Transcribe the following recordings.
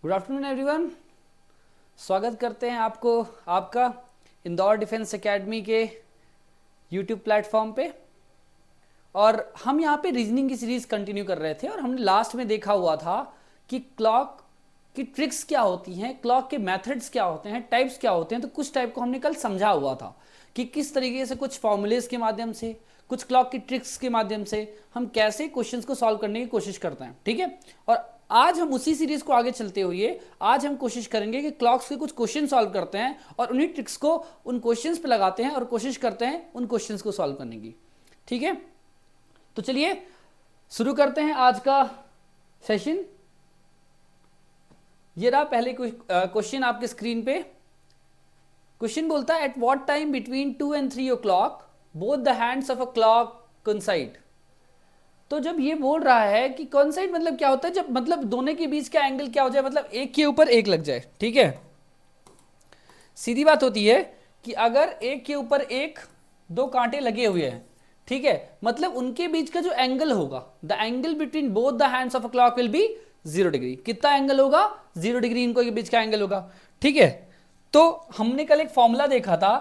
Good afternoon everyone. स्वागत करते हैं आपको आपका इंदौर डिफेंस एकेडमी के यूट्यूब प्लेटफॉर्म पे। और हम यहाँ पे रीजनिंग की सीरीज कंटिन्यू कर रहे थे और हमने लास्ट में देखा हुआ था कि क्लॉक की ट्रिक्स क्या होती हैं, क्लॉक के मेथड्स क्या होते हैं, टाइप्स क्या होते हैं। तो कुछ टाइप को हमने कल समझा हुआ था कि किस तरीके से कुछ फॉर्मूलेज के माध्यम से, कुछ क्लॉक की ट्रिक्स के माध्यम से हम कैसे क्वेश्चंस को सॉल्व करने की कोशिश करते हैं। ठीक है, और आज हम उसी सीरीज को आगे चलते हुए आज हम कोशिश करेंगे कि क्लॉक्स के कुछ क्वेश्चन सॉल्व करते हैं और उन्हीं ट्रिक्स को उन क्वेश्चंस पे लगाते हैं और कोशिश करते हैं उन क्वेश्चंस को सॉल्व करने की। ठीक है, तो चलिए शुरू करते हैं आज का सेशन। ये रहा पहले क्वेश्चन आपके स्क्रीन पे। क्वेश्चन बोलता है at what time between 2 and 3 o'clock both the hands of a clock coincide. तो जब ये बोल रहा है कि कोइंसाइड मतलब क्या होता है, जब मतलब दोनों के बीच का एंगल क्या हो जाए, मतलब एक के ऊपर एक लग जाए। ठीक है, सीधी बात होती है कि अगर एक के ऊपर एक दो कांटे लगे हुए हैं, ठीक है, मतलब उनके बीच का जो एंगल होगा, the angle between both the hands of a clock will B 0 degree. कितना एंगल होगा? 0 डिग्री इनको के बीच का एंगल होगा। ठीक है, तो हमने कल एक फॉर्मूला देखा था।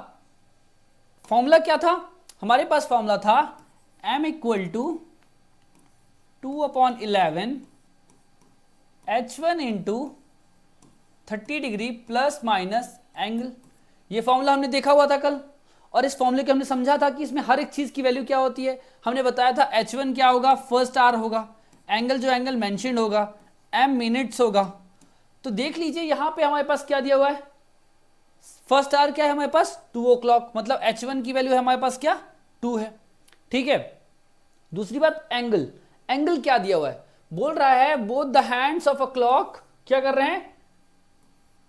फॉर्मूला क्या था हमारे पास? फॉर्मूला था m equal to 2/11 h1 into 30 degree plus minus angle. ये फॉर्मूला हमने देखा हुआ था कल, और इस फॉर्मूले को हमने समझा था कि इसमें हर एक चीज की वैल्यू क्या होती है। हमने बताया था h1 क्या होगा, फर्स्ट आवर होगा, एंगल जो एंगल मेंशन्ड होगा m मिनट्स होगा। तो देख लीजिए यहां पे हमारे पास क्या दिया हुआ है, फर्स्ट आवर क्या है हमारे पास 2 o'clock, मतलब h1 की वैल्यू है हमारे पास क्या 2 है। ठीक है, दूसरी बात एंगल, एंगल क्या दिया हुआ है, बोल रहा है both the hands of a clock क्या कर रहे हैं,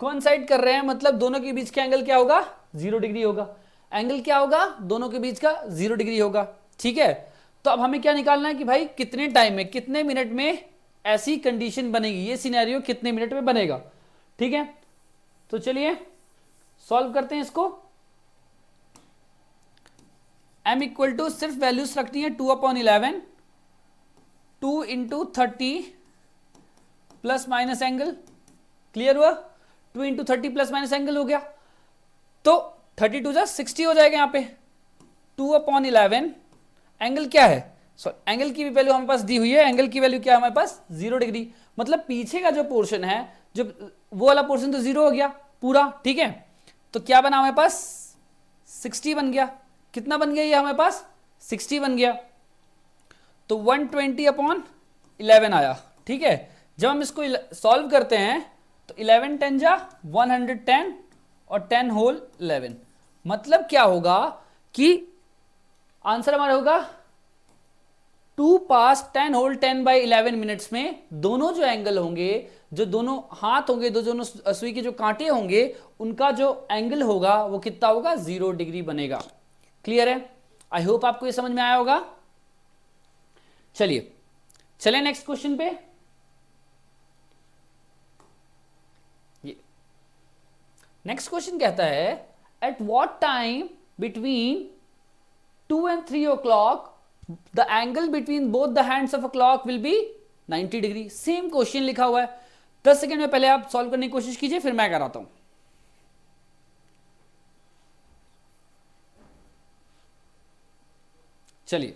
कोइंसाइड कर रहे हैं, मतलब दोनों के बीच का एंगल क्या होगा 0 डिग्री होगा। एंगल क्या होगा दोनों के बीच का 0 डिग्री होगा। ठीक है, तो अब हमें क्या निकालना है कि भाई कितने टाइम में, कितने मिनट में ऐसी कंडीशन बनेगी, ये सिनेरियो कितने मिनट में बनेगा। ठीक है, तो चलिए सॉल्व करते हैं इसको। m इक्वल टू सिर्फ वैल्यूज रखनी है 2/11, 2 into 30 plus minus angle. Clear हुआ? 2 इंटू 30 प्लस माइनस एंगल हो गया, तो 32 जा 60 हो जाएगा यहाँ पे। 2/11 एंगल क्या है, एंगल की भी वैल्यू हमारे पास दी हुई है, एंगल की वैल्यू क्या है हमारे पास 0 डिग्री, मतलब पीछे का जो पोर्शन है, जो वो वाला पोर्शन तो 0 हो गया पूरा। ठीक है, तो क्या बना हमारे पास 60 बन गया। कितना बन गया ये हमारे पास 60 बन गया, तो 120/11 आया। ठीक है, जब हम इसको सॉल्व करते हैं तो 11 10 जा 110 और 10 होल 11, मतलब क्या होगा कि आंसर हमारा होगा 2 पास 10 होल 10/11 मिनट्स में दोनों जो एंगल होंगे, जो दोनों हाथ होंगे, दो दोनों सुई के जो कांटे होंगे, उनका जो एंगल होगा वो कितना होगा 0 डिग्री बनेगा। क्लियर है? आई होप आपको ये समझ में आया होगा। चलिए चलें नेक्स्ट क्वेश्चन पे। नेक्स्ट क्वेश्चन कहता है at what time between 2 and 3 o'clock the angle between both the hands of a clock will B 90 degree. Same question लिखा हुआ है, 10 सेकेंड में पहले आप सॉल्व करने की कोशिश कीजिए, फिर मैं कराता हूं। चलिए,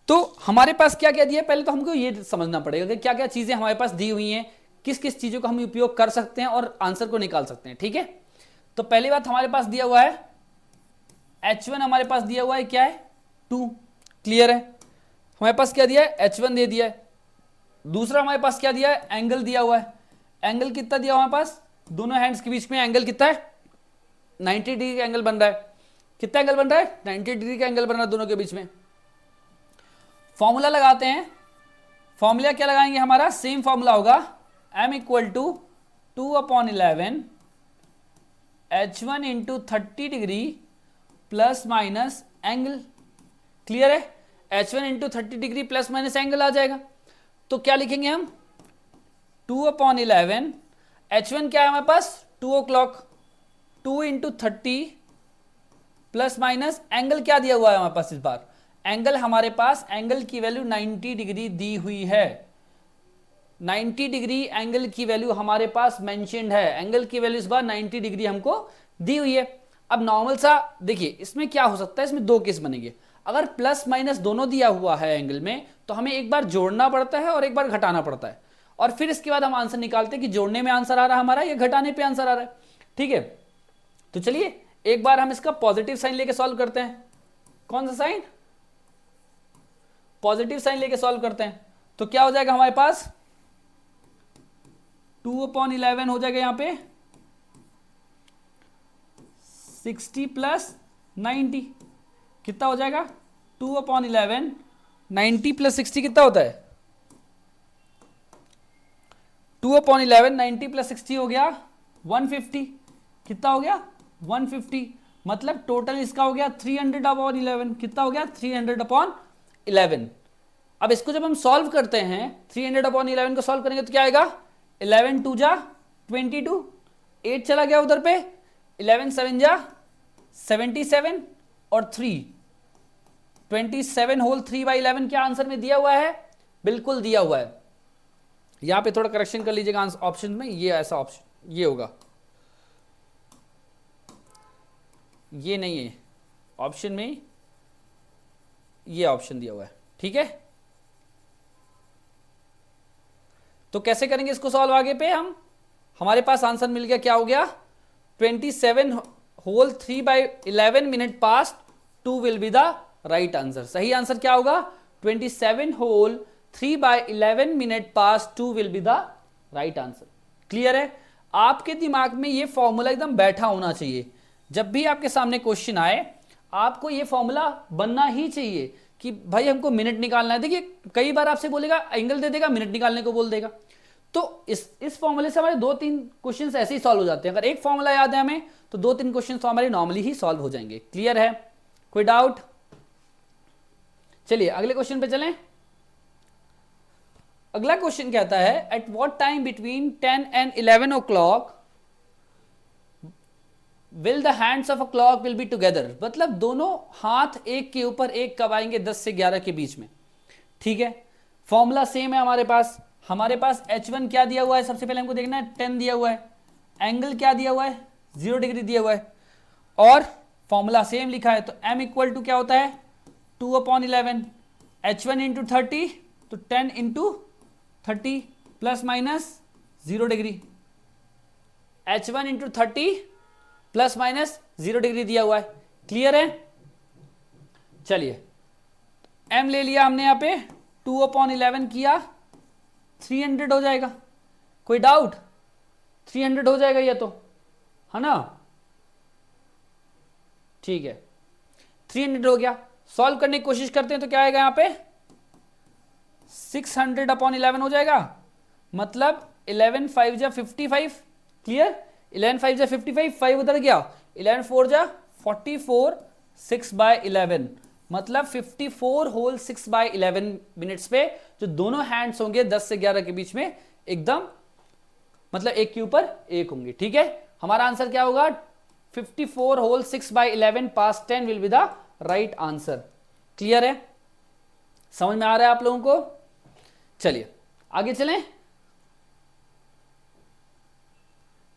तो हमारे पास क्या क्या दिया है, पहले तो हमको ये समझना पड़ेगा कि क्या क्या चीजें हमारे पास दी हुई हैं, किस किस चीजों का हम उपयोग कर सकते हैं और आंसर को निकाल सकते हैं। ठीक है, तो पहली बात हमारे पास दिया हुआ है h1, हमारे पास दिया हुआ है क्या है 2। क्लियर है, हमारे पास क्या दिया है h1 दे दिया है। दूसरा हमारे पास क्या दिया है, एंगल दिया हुआ है। एंगल कितना दिया हमारे पास, दोनों हैंड्स के बीच में एंगल कितना है 90 डिग्री का एंगल बन रहा है। कितना एंगल बन रहा है 90 डिग्री का एंगल बन रहा है दोनों के बीच में। फॉर्मूला लगाते हैं, फॉर्मूला क्या लगाएंगे, हमारा सेम फॉर्मूला होगा m equal to 2/11 h1 into 30 degree plus minus angle. Clear है, h1 into 30 degree plus minus angle आ जाएगा। तो क्या लिखेंगे हम 2/11, h1 क्या है हमारे पास 2 o'clock, 2 into 30 plus minus angle क्या दिया हुआ है हमारे पास, इस बार एंगल हमारे पास, एंगल की वैल्यू 90 डिग्री दी हुई है। 90 डिग्री एंगल की वैल्यू हमारे पास मेंशन्ड है, एंगल की वैल्यू इस बार 90 डिग्री हमको दी हुई है। अब नॉर्मल सा देखिए इसमें क्या हो सकता है, इसमें दो केस बनेंगे। अगर प्लस माइनस दोनों दिया हुआ है एंगल में तो हमें एक बार जोड़ना पड़ता है और एक बार घटाना पड़ता है, और फिर इसके बाद हम आंसर निकालते हैं कि जोड़ने में आंसर आ रहा है हमारा या घटाने पे आंसर आ रहा है। ठीक है, तो चलिए एक बार हम इसका पॉजिटिव साइन लेके सॉल्व करते हैं। कौन सा साइन? पॉजिटिव साइन लेके सॉल्व करते हैं। तो क्या हो जाएगा हमारे पास 2/11 हो जाएगा, यहां पे 60 प्लस 90 कितना हो जाएगा 2/11, 90 प्लस 60 कितना होता है 2/11, 90 प्लस 60 हो गया 150, कितना हो गया 150, मतलब टोटल इसका हो गया 300/11, कितना हो गया 300/11। अब इसको जब हम सॉल्व करते हैं 300/11 को सॉल्व करेंगे तो क्या आएगा 11 2 जा 22, 8 चला गया उधर पे, 11 7 जा 77 और 3 27 होल 3/11 क्या आंसर में दिया हुआ है? बिल्कुल दिया हुआ है। यहां पे थोड़ा करेक्शन कर लीजिएगा ऑप्शन में, ये ऐसा ऑप्शन ये होगा, ये नहीं है ऑप्शन में, ये ऑप्शन दिया हुआ है। ठीक है, तो कैसे करेंगे इसको सॉल्व आगे पे हम, हमारे पास आंसर मिल गया, क्या हो गया 27 whole 3/11 minute past 2 will be the right answer. सही आंसर क्या होगा 27 whole 3/11 minute past 2 will be the right answer. Clear है? आपके दिमाग में ये फॉर्मूला एकदम बैठा होना चाहिए। जब भी आपके सामने क्वेश्चन आए आपको ये फॉर्मूला बनना ही चाहिए कि भाई हमको मिनट निकालना है। देखिए कई बार आपसे बोलेगा एंगल दे देगा, मिनट निकालने को बोल देगा, तो इस फॉर्मूले से हमारे 2-3 क्वेश्चन ऐसे ही सॉल्व हो जाते हैं। अगर एक फॉर्मूला याद है हमें तो 2-3 क्वेश्चन तो हमारे नॉर्मली ही सॉल्व हो जाएंगे। क्लियर है? कोई डाउट? चलिए अगले क्वेश्चन पे चलें। अगला क्वेश्चन कहता है at what time between 10 and 11 o'clock will the hands of a clock will be together, मतलब दोनों हाथ एक के ऊपर एक कब आएंगे 10 से 11 के बीच में। ठीक है, फॉर्मूला सेम है हमारे पास H1 क्या दिया हुआ है, सबसे पहले हमको देखना है 10 दिया हुआ है, एंगल क्या दिया हुआ है 0 डिग्री दिया हुआ है, और फॉर्मूला सेम लिखा है। तो m इक्वल टू क्या होता है 2/11, H1 इंटू 30 तो 10 into 30 plus minus 0 degree, H1 into 30 plus minus 0 degree दिया हुआ है। क्लियर है? चलिए m ले लिया हमने यहां पे 2/11 किया 300 हो जाएगा। कोई डाउट? 300 हो जाएगा ये तो, है ना? ठीक है 300 हो गया। सॉल्व करने की कोशिश करते हैं तो क्या आएगा यहां पे 600/11 हो जाएगा, मतलब 11 5 जा 55। क्लियर? 11 5 जा 55, 5 उधर गया, 11 4 जा 44, 6/11 मतलब 54 होल 6/11 मिनट्स पे जो दोनों हैंड्स होंगे 10 से 11 के बीच में एकदम मतलब एक के ऊपर एक होंगे। ठीक है, हमारा आंसर क्या होगा 54 whole 6/11 pass 10 will be the right answer. Clear है? समझ में आ रहा है आप लोगों को? चलिए आगे चलें।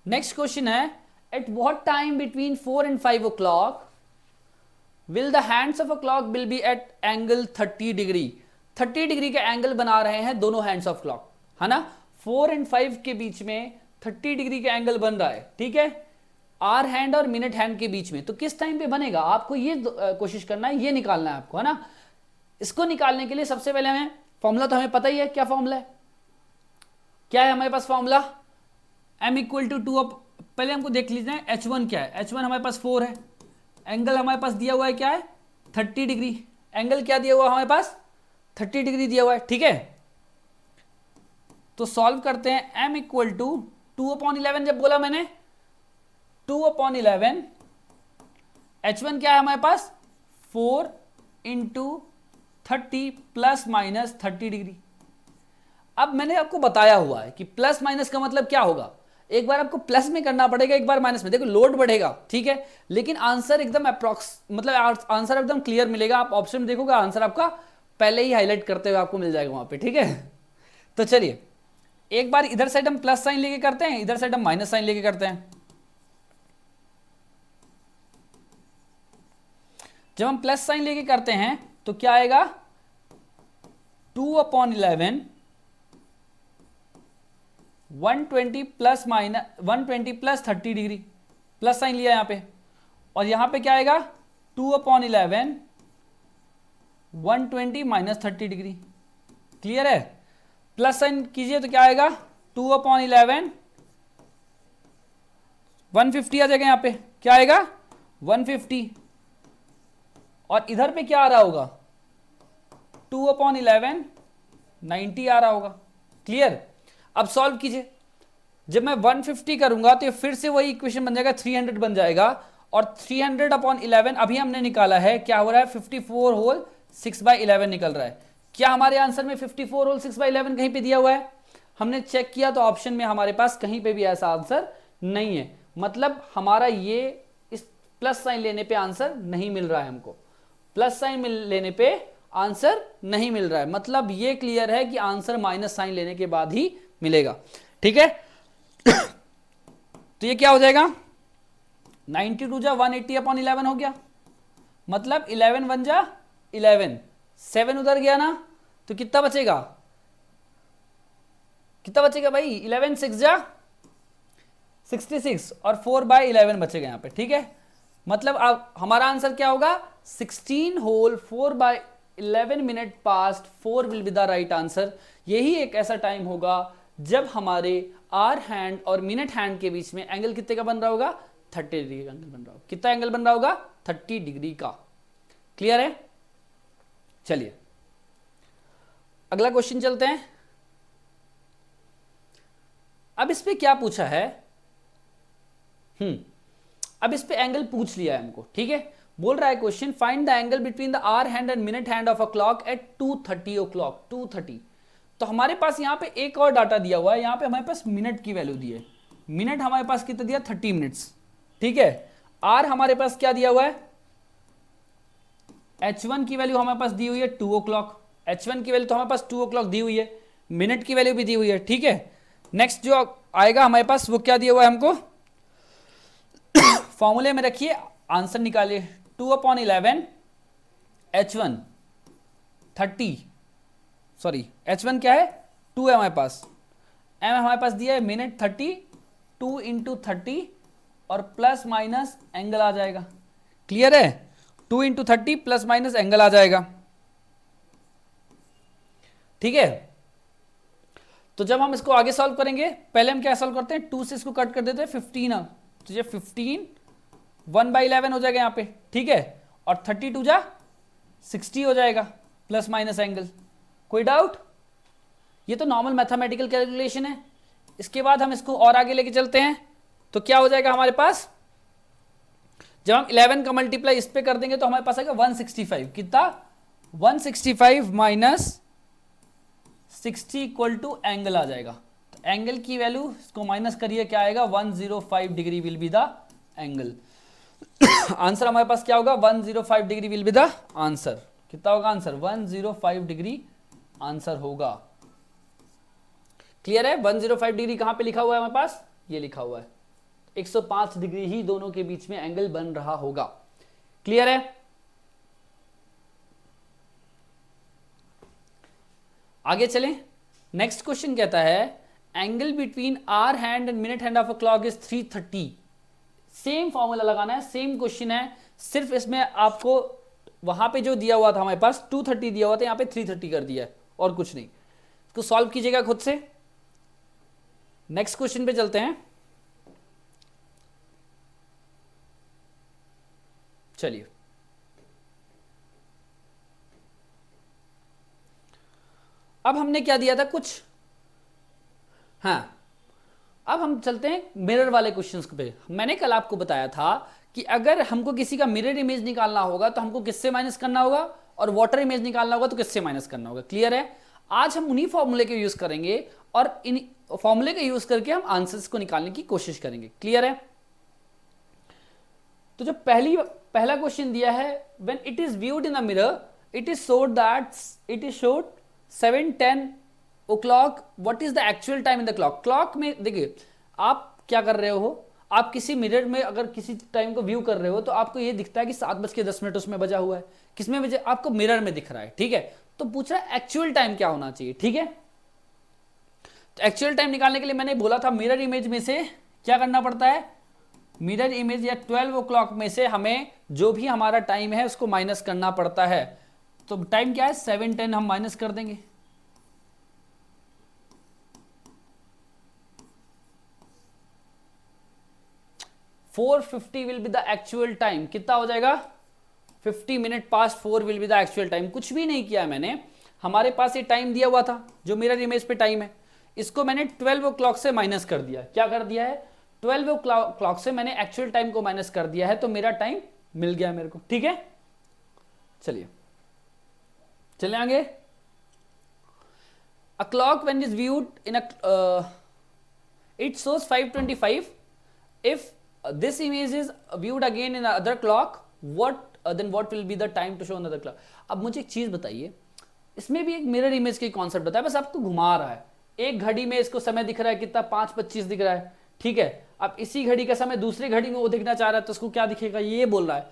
नेक्स्ट क्वेश्चन है at what time between 4 and 5 o'clock will the hands of a clock will be at angle 30 degree. 30 degree का एंगल बना रहे हैं दोनों हैंड्स ऑफ क्लॉक, है ना? 4 and 5 के बीच में 30 डिग्री का एंगल बन रहा है। ठीक है, आर हैंड और मिनट हैंड के बीच में, तो किस टाइम पे बनेगा आपको ये कोशिश करना है, ये निकालना है आपको, है ना? इसको निकालने के लिए सबसे पहले हमें फॉर्मूला तो हमें पता ही है, क्या फॉर्मूला है, क्या है हमारे पास फॉर्मूला m इक्वल टू 2। पहले हमको देख लीजिए H1 क्या है, H1 हमारे पास 4 है, एंगल हमारे पास दिया हुआ है क्या है 30 डिग्री, एंगल क्या दिया हुआ है हमारे पास 30 डिग्री दिया हुआ है। ठीक है, तो सॉल्व करते हैं m इक्वल टू 2/11, जब बोला मैंने 2/11, H1 क्या है हमारे पास 4 इंटू 30 प्लस माइनस 30 डिग्री। अब मैंने आपको बताया हुआ है कि प्लस माइनस का मतलब क्या होगा, एक बार आपको प्लस में करना पड़ेगा, एक बार माइनस में। देखो लोड बढ़ेगा, ठीक है, लेकिन आंसर एकदम अप्रॉक्स मतलब आंसर एकदम क्लियर मिलेगा। आप ऑप्शन में देखोगे आंसर आपका पहले ही हाईलाइट करते हुए आपको मिल जाएगा वहां पे। ठीक है, तो चलिए एक बार इधर साइड हम प्लस साइन लेके करते हैं, इधर साइड हम माइनस साइन लेके करते हैं। जब हम प्लस साइन लेके करते हैं तो क्या आएगा, 2/11 120 plus minus 120 plus 30 degree, plus sign लिया यहां पे, और यहां पे क्या आएगा 2/11 120 माइनस 30 डिग्री। क्लियर है? प्लस साइन कीजिए तो क्या आएगा 2/11 150 आ जाएगा, यहां पे क्या आएगा 150, और इधर पे क्या आ रहा होगा 2/11 90 आ रहा होगा। क्लियर? अब सॉल्व कीजिए, जब मैं 150 करूंगा तो ये फिर से वही इक्वेशन बन जाएगा, 300 बन जाएगा, और 300/11 अभी हमने निकाला है, क्या हो रहा है 54 होल 6/11 निकल रहा है। क्या हमारे आंसर में 54 होल 6/11 कहीं पे दिया हुआ है? हमने चेक किया तो ऑप्शन में हमारे पास कहीं पे भी ऐसा आंसर नहीं है, मतलब हमारा ये इस प्लस साइन लेने पे आंसर नहीं मिल रहा है, हमको प्लस साइन लेने पे आंसर नहीं मिल रहा है, मतलब ये क्लियर है कि आंसर माइनस साइन लेने के बाद ही मिलेगा। ठीक है? तो ये क्या हो जाएगा 92 जा 180/11 हो गया, मतलब 11 1 जा 11, 7 उधर गया ना, तो कितना बचेगा, कितना बचेगा भाई 11 6 जा 66, और 4/11 बचेगा यहां पे। ठीक है? मतलब अब हमारा आंसर क्या होगा 16 whole 4/11 minute past 4 will be the right answer. यही एक ऐसा टाइम होगा जब हमारे आर हैंड और मिनट हैंड के बीच में एंगल कितने का बन रहा होगा 30 डिग्री का एंगल बन रहा होगा। कितना एंगल बन रहा होगा 30 डिग्री का। क्लियर है? चलिए अगला क्वेश्चन चलते हैं। अब इस पे क्या पूछा है, अब इस पे एंगल पूछ लिया है हमको। ठीक है? बोल रहा है question find the angle between the hour hand and minute hand of a clock at 2:30 o'clock 2:30। तो हमारे पास यहां पे एक और डाटा दिया हुआ है, यहां पे हमारे पास मिनट की वैल्यू दी है, मिनट हमारे पास कितना दिया 30 मिनट्स। ठीक है? आर हमारे पास क्या दिया हुआ है h1 की वैल्यू हमारे पास दी हुई है 2 o'clock, h1 की वैल्यू तो हमारे पास 2 o'clock दी हुई है, मिनट की वैल्यू भी दी हुई है। ठीक है? नेक्स्ट जो आएगा हमारे पास वो क्या दिया हुआ है हमको, फॉर्मूले में रखिए आंसर निकालिए 2/11 h1 30, सॉरी h1 क्या है 2 है हमारे पास, m हमारे पास दिया है मिनट 30, 2 × 30 और प्लस माइनस एंगल आ जाएगा। क्लियर है? 2 × 30 प्लस माइनस एंगल आ जाएगा। ठीक है? तो जब हम इसको आगे सॉल्व करेंगे, पहले हम क्या सॉल्व करते हैं 2 से इसको कट कर देते हैं 15, तो ये 15 1/11 हो जाएगा यहां पे। ठीक है? और 32 जा 60 हो जाएगा प्लस माइनस एंगल। कोई डाउट? ये तो नॉर्मल मैथमेटिकल कैलकुलेशन है। इसके बाद हम इसको और आगे लेके चलते हैं, तो क्या हो जाएगा हमारे पास, जब हम 11 का मल्टीप्लाई इस पे कर देंगे तो हमारे पास आएगा 165। कितना 165 माइनस 60 इक्वल टू एंगल आ जाएगा। तो एंगल की वैल्यू इसको माइनस करिए, क्या आएगा 105 degree will be the angle. Answer हमारे पास क्या होगा 105 degree will be the answer. कितना होगा आंसर 105 डिग्री आंसर होगा। क्लियर है? 105 डिग्री कहां पे लिखा हुआ है हमारे पास, ये लिखा हुआ है 105 डिग्री ही दोनों के बीच में एंगल बन रहा होगा। क्लियर है? आगे चलें। नेक्स्ट क्वेश्चन कहता है angle between hour hand and minute hand of a clock is 3:30। Same formula लगाना है, सेम क्वेश्चन है, सिर्फ इसमें आपको वहां पे जो दिया हुआ था हमारे पास 2:30 दिया हुआ था, यहां पे 3:30 कर दिया है और कुछ नहीं। इसको सॉल्व कीजिएगा खुद से। नेक्स्ट क्वेश्चन पे चलते हैं। चलिए अब हमने क्या दिया था कुछ, हाँ अब हम चलते हैं मिरर वाले क्वेश्चंस पे। मैंने कल आपको बताया था कि अगर हमको किसी का मिरर इमेज निकालना होगा तो हमको किससे माइनस करना होगा, और वाटर इमेज निकालना होगा तो किससे माइनस करना होगा। क्लियर है? आज हम उन्हीं फॉर्मूले के यूज करेंगे और इन फॉर्मूले का यूज करके हम आंसर्स को निकालने की कोशिश करेंगे। क्लियर है? तो जो पहला क्वेश्चन दिया है when it is viewed in a mirror it is shown 7 10 o'clock, what is the actual time in the clock. Clock में देखिए आप क्या कर रहे हो, आप किसी मिरर में अगर किसी टाइम को व्यू कर रहे हो तो आपको ये दिखता है कि 7:10 उसमें बजा हुआ है, किसमें बजे, आपको मिरर में दिख रहा है, ठीक है। तो पूछ रहा है एक्चुअल टाइम क्या होना चाहिए, ठीक है। तो एक्चुअल टाइम निकालने के लिए मैंने बोला था मिरर इमेज में से क्या करना पड़ता है, मिरर इमेज या 12 ओ क्लॉक में से हमें जो भी हमारा टाइम है उसको माइनस करना पड़ता है। तो टाइम क्या है 7:10, हम माइनस कर देंगे, 4:50 will be the actual time. कितना हो जाएगा 50 minute past 4 will be the actual time. कुछ भी नहीं किया मैंने, हमारे पास ये टाइम दिया हुआ था जो मिरर इमेज पे टाइम है, इसको मैंने 12 ओ क्लॉक से माइनस कर दिया। क्या कर दिया है 12 ओ क्लॉक से मैंने एक्चुअल टाइम को माइनस कर दिया है, तो मेरा टाइम मिल गया मेरे को, ठीक है। चलिए चले आगे। A clock when is viewed in a it shows 5:25 if this image is viewed again in another clock then what will be the time to show another clock। अब मुझे एक चीज बताइए, इसमें भी एक मिरर इमेज की कॉन्सेप्ट बताया, बस आपको घुमा रहा है। एक घड़ी में इसको समय दिख रहा है कितना 5:25 दिख रहा है, ठीक है। अब इसी घड़ी का समय दूसरी घड़ी में वो दिखना चाह रहा है तो उसको क्या दिखेगा ये बोल रहा है।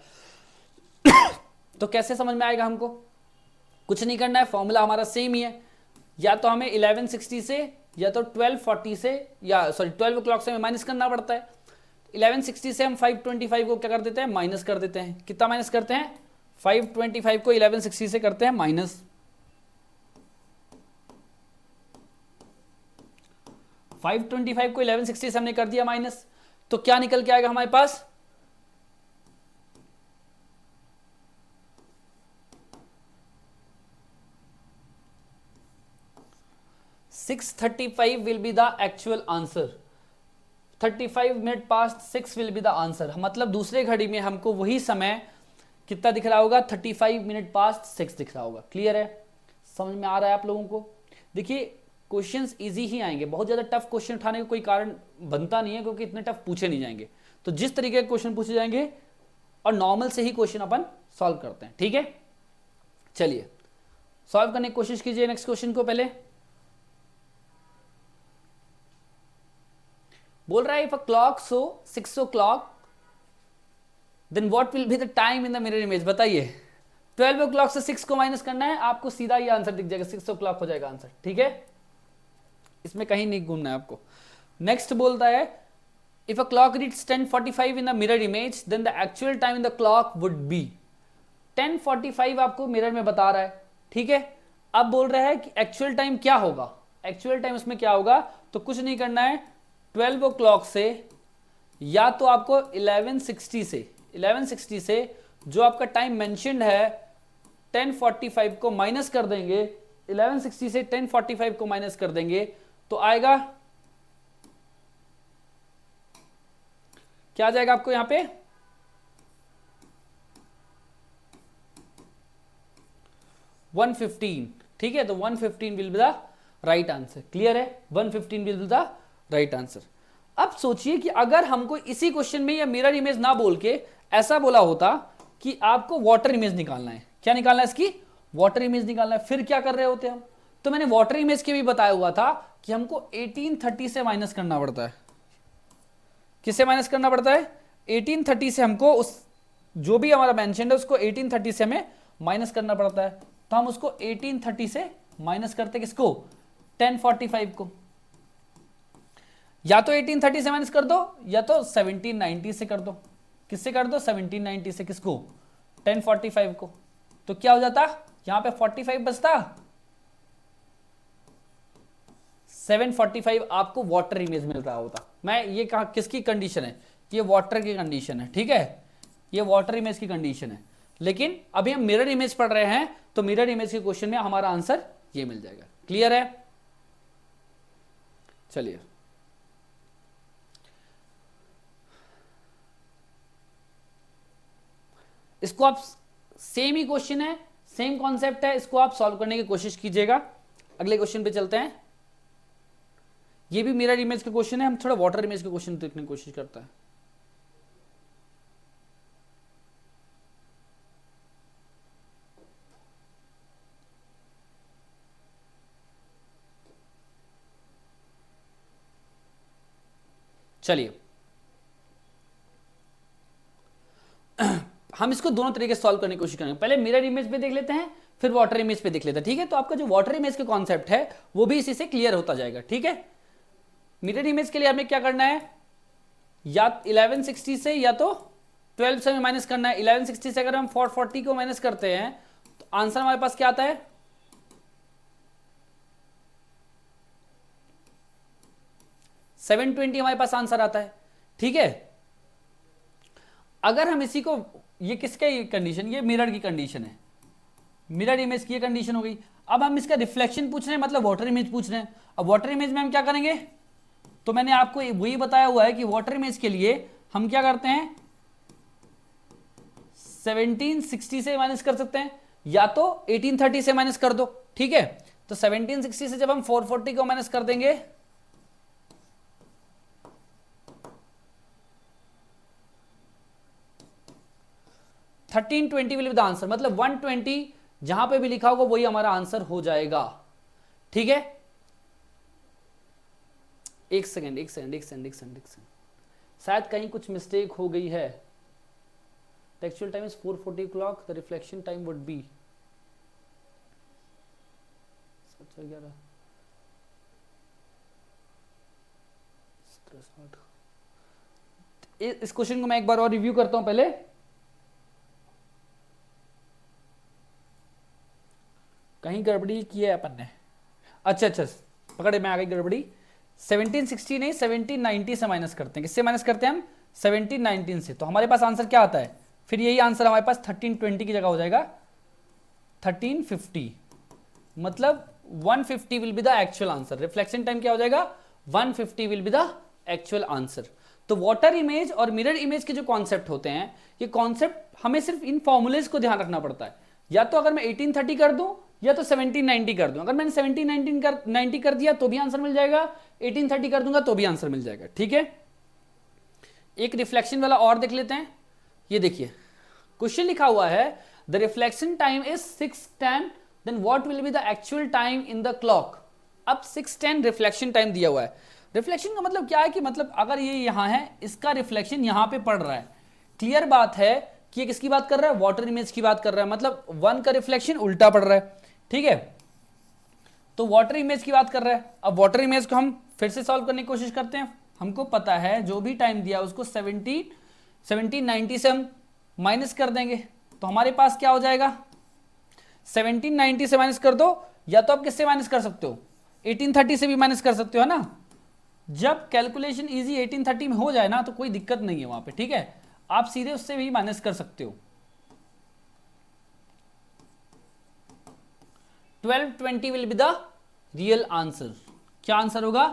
तो कैसे समझ में आएगा हमको, कुछ नहीं करना है, फॉर्मूला हमारा सेम ही है। या तो हमें 1160 से या तो 1240 से या सॉरी 12 ओ क्लॉक से हमें माइनस करना पड़ता है। 1160 से हम 525 को क्या कर देते हैं माइनस कर देते हैं। कितना माइनस करते हैं 525 को 1160 से करते हैं माइनस। 525 को 1160 से हमने कर दिया माइनस, तो क्या निकल के आएगा हमारे पास 6:35 will be the actual answer। 35 minute past 6 will be the answer. मतलब दूसरे घड़ी में हमको वही समय कितना दिख रहा होगा 35 मिनट पास्ट 6 दिख रहा होगा। क्लियर है, समझ में आ रहा है आप लोगों को। देखिए क्वेश्चंस इजी ही आएंगे, बहुत ज्यादा टफ क्वेश्चन उठाने का कोई कारण बनता नहीं है क्योंकि इतने टफ पूछे नहीं जाएंगे। तो जिस तरीके के क्वेश्चन पूछे जाएंगे और नॉर्मल से ही क्वेश्चन अपन सॉल्व करते हैं, ठीक है। चलिए सॉल्व करने की कोशिश कीजिए नेक्स्ट क्वेश्चन को। पहले बोल रहा है if a clock shows 6 o'clock then what will be the time in the mirror image. बताइए 12 o'clock से 6 को माइनस करना है, आपको सीधा ये आंसर दिख जाएगा 6 o'clock हो जाएगा आंसर, ठीक है। इसमें कहीं नहीं घूमना है आपको। नेक्स्ट बोलता है if a clock reads 10:45 in the mirror image then the actual time in the clock would be. 10:45 आपको मिरर में बता रहा है, ठीक है। अब बोल रहा है कि एक्चुअल टाइम क्या होगा, एक्चुअल टाइम उसमें क्या होगा। तो कुछ नहीं करना है 12 o'clock से या तो आपको 1160 से जो आपका टाइम मेंशन्ड है 10:45 को माइनस कर देंगे। 1160 से 10:45 को माइनस कर देंगे तो आएगा क्या आ जाएगा आपको यहां पे 115, ठीक है। तो 115 will be the right answer. Clear है, 115 will be the right answer. अब सोचिए कि अगर हमको इसी क्वेश्चन में या मिरर इमेज ना बोल के ऐसा बोला होता कि आपको वाटर इमेज निकालना है। क्या निकालना है इसकी वाटर इमेज निकालना है, फिर क्या कर रहे होते हम। तो मैंने वाटर इमेज के भी बताया हुआ था कि हमको 1830 से माइनस करना पड़ता है। किससे माइनस करना पड़ता है 1830 से हमको उस जो भी हमारा मेंशन है उसको 1830 से हमें माइनस करना पड़ता है। तो हम उसको 1830 से माइनस करते किसको 10:45 को। या तो 1830 से माइनस कर दो या तो 1790 से कर दो। किससे कर दो 1790 से, किसको 10:45 को। तो क्या हो जाता यहां पे 45 बचता, 7:45 आपको वाटर इमेज मिल रहा होता। मैं ये कहा किसकी कंडीशन है, ये वाटर की कंडीशन है, ठीक है। ये वाटर इमेज की कंडीशन है, लेकिन अभी हम मिरर इमेज पढ़ रहे हैं तो मिरर इमेज के क्वेश्चन में हमारा आंसर ये मिल जाएगा। क्लियर है, चलिए इसको आप सेम ही क्वेश्चन है, सेम कॉन्सेप्ट है, इसको आप सॉल्व करने की कोशिश कीजिएगा। अगले क्वेश्चन पे चलते हैं। ये भी मिरर इमेज का क्वेश्चन है, हम थोड़ा वाटर इमेज का क्वेश्चन देखने की कोशिश करते हैं। चलिए हम इसको दोनों तरीके से सॉल्व करने की कोशिश करेंगे। पहले मिरर इमेज पे देख लेते हैं, फिर वाटर इमेज पे देख लेते हैं, ठीक है। तो आपका जो वाटर इमेज का कॉन्सेप्ट है वो भी इसी से क्लियर होता जाएगा, ठीक है। मिरर इमेज के लिए हमें क्या करना है, या 1160 से या तो 12 से माइनस करना है। 1160 से अगर हम 440 को माइनस करते हैं तो आंसर हमारे पास क्या आता है, 720 हमारे पास आंसर आता है, ठीक है। अगर हम इसी को, ये किसके कंडीशन, ये मिरर की कंडीशन है, मिरर इमेज की कंडीशन हो गई। अब हम इसका रिफ्लेक्शन पूछ रहे हैं, मतलब वाटर इमेज पूछ रहे हैं। अब वाटर इमेज में हम क्या करेंगे, तो मैंने आपको वही बताया हुआ है कि वाटर इमेज के लिए हम क्या करते हैं, 1760 से माइनस कर सकते हैं या तो 1830 से माइनस कर दो, ठीक है। तो 1760 से जब हम 440 को माइनस कर देंगे 1320 विल बी द आंसर, मतलब 120 जहां पे भी लिखा होगा वही हमारा आंसर हो जाएगा, ठीक है। एक सेकंड, शायद कहीं कुछ मिस्टेक हो गई है। The actual time is 440 o'clock, the reflection time would be 11। इस क्वेश्चन को मैं एक बार और रिव्यू करता हूं पहले। कहीं गड़बड़ी की है अपन ने, अच्छा पकड़े में आ गई गड़बड़ी। 1760 नहीं 1790 से माइनस करते हैं। किससे माइनस करते हैं हम, 1719 से। तो हमारे पास आंसर क्या आता है, फिर यही आंसर हमारे पास 1320 की जगह हो जाएगा 1350, मतलब 150 will be the actual answer. Reflection time क्या हो जाएगा, 150 will be the actual answer. तो वाटर इमेज और मिरर इमेज के जो कॉन्सेप्ट होते हैं, ये कॉन्सेप्ट हमें सिर्फ इन फॉर्मूलेज को ध्यान रखना पड़ता है। या तो अगर मैं 1830 कर दूं या तो 1790 कर दूं। अगर मैंने 1790 कर दिया तो भी आंसर मिल जाएगा, 1830 कर दूंगा तो भी आंसर मिल जाएगा, ठीक है। एक रिफ्लेक्शन वाला और देख लेते हैं। ये देखिए क्वेश्चन लिखा हुआ है, the reflection time is 610, then what will be the actual time in the clock. अब 610 रिफ्लेक्शन टाइम दिया हुआ है। रिफ्लेक्शन का मतलब क्या है कि मतलब अगर ये यहां है, इसका रिफ्लेक्शन यहां पे पड़ रहा है। क्लियर बात है कि ये किसकी बात कर रहा है, वाटर इमेज की बात कर रहा है, मतलब 1 का रिफ्लेक्शन उल्टा पड़ रहा है, ठीक है। तो वाटर इमेज की बात कर रहा है। अब वाटर इमेज को हम फिर से सॉल्व करने की कोशिश करते हैं। हमको पता है जो भी टाइम दिया उसको 1790 से हम माइनस कर देंगे, तो हमारे पास क्या हो जाएगा, 1790 से माइनस कर दो, या तो आप किससे माइनस कर सकते हो, 1830 से भी माइनस कर सकते हो, है ना। जब कैलकुलेशन इजी 1830 में हो जाए ना तो कोई दिक्कत नहीं है वहां पे, ठीक है। आप सीधे उससे भी माइनस कर सकते हो। 1220 will be the real answer. क्या आंसर होगा,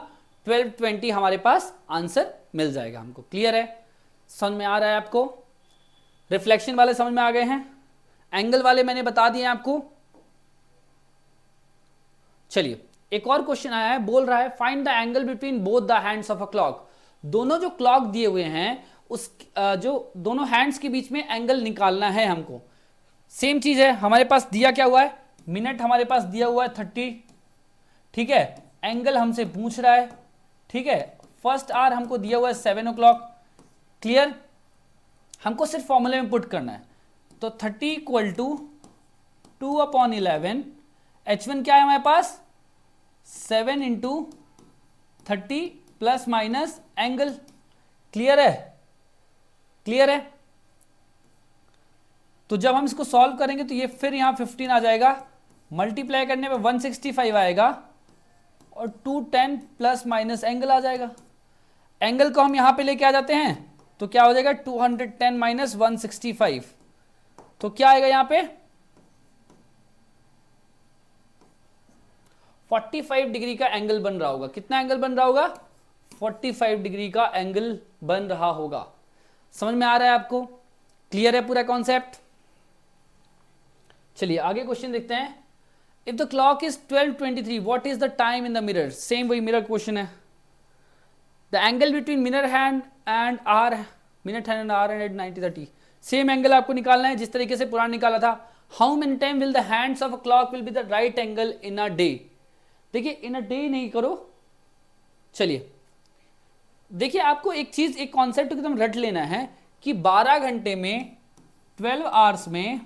1220 हमारे पास आंसर मिल जाएगा हमको। क्लियर है, समझ में आ रहा है आपको। रिफ्लेक्शन वाले समझ में आ गए हैं, एंगल वाले मैंने बता दिए आपको। चलिए एक और क्वेश्चन आया है, बोल रहा है find the angle between both the hands of a clock. दोनों जो क्लॉक दिए हुए हैं उस जो दोनों हैंड्स के बीच में एंगल निकालना है हमको। सेम चीज है, हमारे पास दिया क्या हुआ है, मिनट हमारे पास दिया हुआ है 30, ठीक है। एंगल हमसे पूछ रहा है, ठीक है। फर्स्ट आवर हमको दिया हुआ है 7 o'clock। क्लियर, हमको सिर्फ फॉर्मूले में पुट करना है। तो 30 इक्वल टू 2/11, H1 क्या है हमारे पास, 7 into 30 plus minus angle. Clear है, क्लियर है। तो जब हम इसको सॉल्व करेंगे तो ये फिर यहां 15 आ जाएगा, मल्टीप्लाई करने पे 165 आएगा और 210 प्लस माइनस एंगल आ जाएगा। एंगल को हम यहां पे लेके आ जाते हैं तो क्या हो जाएगा, 210 माइनस 165, तो क्या आएगा यहां पे 45 डिग्री का एंगल बन रहा होगा। कितना एंगल बन रहा होगा, 45 डिग्री का एंगल बन रहा होगा। समझ में आ रहा है आपको, क्लियर है पूरा कॉन्सेप्ट। चलिए आगे क्वेश्चन देखते हैं। If the clock is 12:23 what is the time in the mirror. Same वही मिरर क्वेश्चन है। The angle between mirror hand and hour, minute hand and hour and 90-30। Same angle आपको निकालना है जिस तरीके से पुराना निकाला था। How many time will the hands of a clock will be the right angle in a day. देखिए इन अ डे नहीं करो, चलिए देखिए आपको एक चीज, एक कॉन्सेप्ट एकदम रट लेना है कि 12 घंटे में, 12 आवर्स में,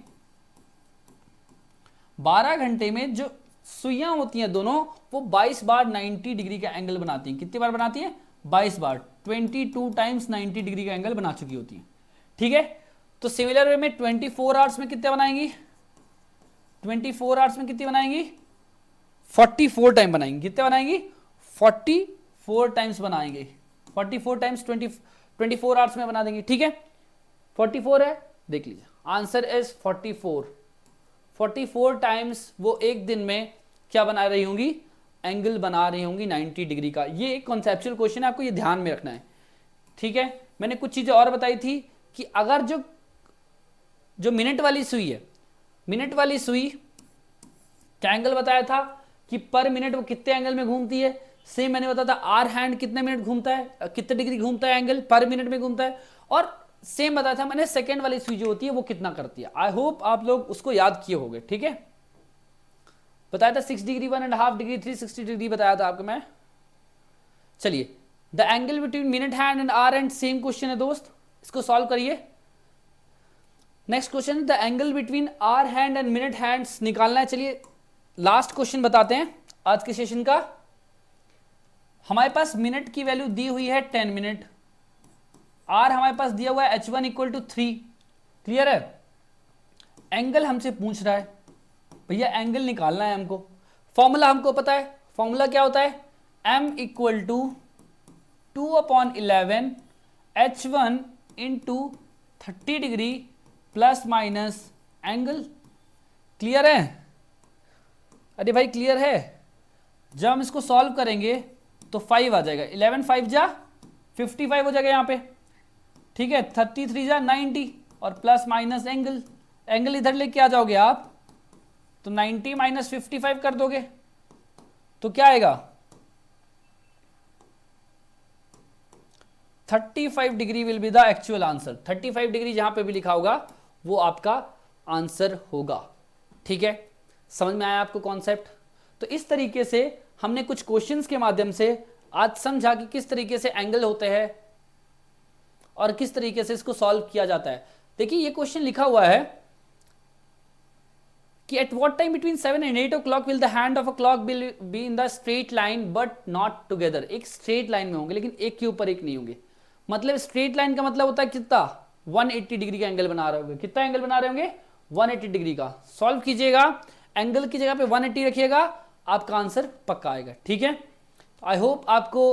12 घंटे में जो सुइयां होती हैं दोनों, वो 22 बार 90 डिग्री का एंगल बनाती हैं। कितनी बार बनाती हैं? 22 बार, 22 टाइम्स 90 डिग्री का एंगल बना चुकी होती हैं। ठीक है, तो सिमिलर वे में 24 आवर्स में कितने बनाएंगी? 24 आवर्स में कितनी बनाएंगी? 44 टाइम बनाएंगे। कितने बनाएंगी? 44 टाइम्स बनाएंगे। 44 टाइम्स 24 आवर्स में बना देंगे। ठीक है, 44 है, देख लीजिए आंसर इज 44। 44 टाइम्स वो एक दिन में क्या बना रही होंगी? एंगल बना रही होंगी 90 डिग्री का। ये एक कॉन्सेप्चुअल क्वेश्चन है, आपको ये ध्यान में रखना है। ठीक है, मैंने कुछ चीजें और बताई थी कि अगर जो मिनट वाली सुई है, मिनट वाली सुई क्या एंगल बताया था कि पर मिनट वो कितने एंगल में घूमती है। सेम मैंने बताया था आर हैंड कितने मिनट घूमता है, कितने डिग्री घूमता है, एंगल पर मिनट में घूमता है। और सेम बताया था मैंने सेकंड वाली सुई जो होती है वो कितना करती है। आई होप आप लोग उसको याद किए होंगे। ठीक है, बताया था 6 डिग्री, 1.5 डिग्री, 360 डिग्री बताया था आपको मैं। चलिए, the angle between minute hand and hour hand, same question है दोस्त, इसको सॉल्व करिए। Next question, the angle between hour hand and minute hands निकालना है। चलिए लास्ट क्वेश्चन बताते हैं आज के सेशन का। हमारे पास मिनट की वैल्यू दी हुई है 10 मिनट, आर हमारे पास दिया हुआ है h1 इक्वल टू 3। क्लियर है? एंगल हमसे पूछ रहा है, भैया एंगल निकालना है हमको। फॉर्मूला हमको पता है, फॉर्मूला क्या होता है? m equal to 2/11 h1 into 30 degree plus minus angle. Clear है? अरे भाई क्लियर है? जब हम इसको सॉल्व करेंगे तो 5 आ जाएगा, 11 5 जा 55 हो जाएगा यहाँ पे। ठीक है, 33 जा 90 और प्लस माइनस एंगल, एंगल इधर लेके आ जाओगे आप तो 90 माइनस 55 कर दोगे तो क्या आएगा? 35 degree will be the actual answer. 35 degree जहां पे भी लिखा होगा वो आपका आंसर होगा। ठीक है, समझ में आया आपको कॉन्सेप्ट? तो इस तरीके से हमने कुछ क्वेश्चंस के माध्यम से आज समझा कि किस तरीके से एंगल होते हैं और किस तरीके से इसको सॉल्व किया जाता है। देखिए ये क्वेश्चन लिखा हुआ है कि at what time between 7 and 8 o'clock will the hand of a clock be in the straight line but not together. एक स्ट्रेट लाइन में होंगे लेकिन एक के ऊपर एक नहीं होंगे। मतलब स्ट्रेट लाइन का मतलब होता है कितना? 180 डिग्री का एंगल बना रहे होंगे। कितना एंगल बना रहे होंगे? 180 डिग्री का। सॉल्व कीजिएगा, एंगल की जगह पे 180 रखिएगा, आपका आंसर पक्का आएगा। ठीक है, आई होप आपको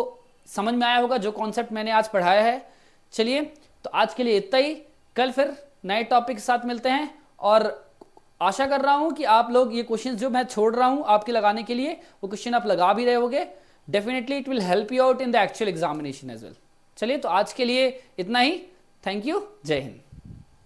समझ में आया होगा जो कॉन्सेप्ट मैंने आज पढ़ाया है। चलिए तो आज के लिए इतना ही, कल फिर नए टॉपिक के साथ मिलते हैं और आशा कर रहा हूं कि आप लोग ये क्वेश्चंस जो मैं छोड़ रहा हूं आपके लगाने के लिए वो क्वेश्चन आप लगा भी रहे होगे। Definitely it will help you out in the actual examination as well. चलिए तो आज के लिए इतना ही, थैंक यू, जय हिंद।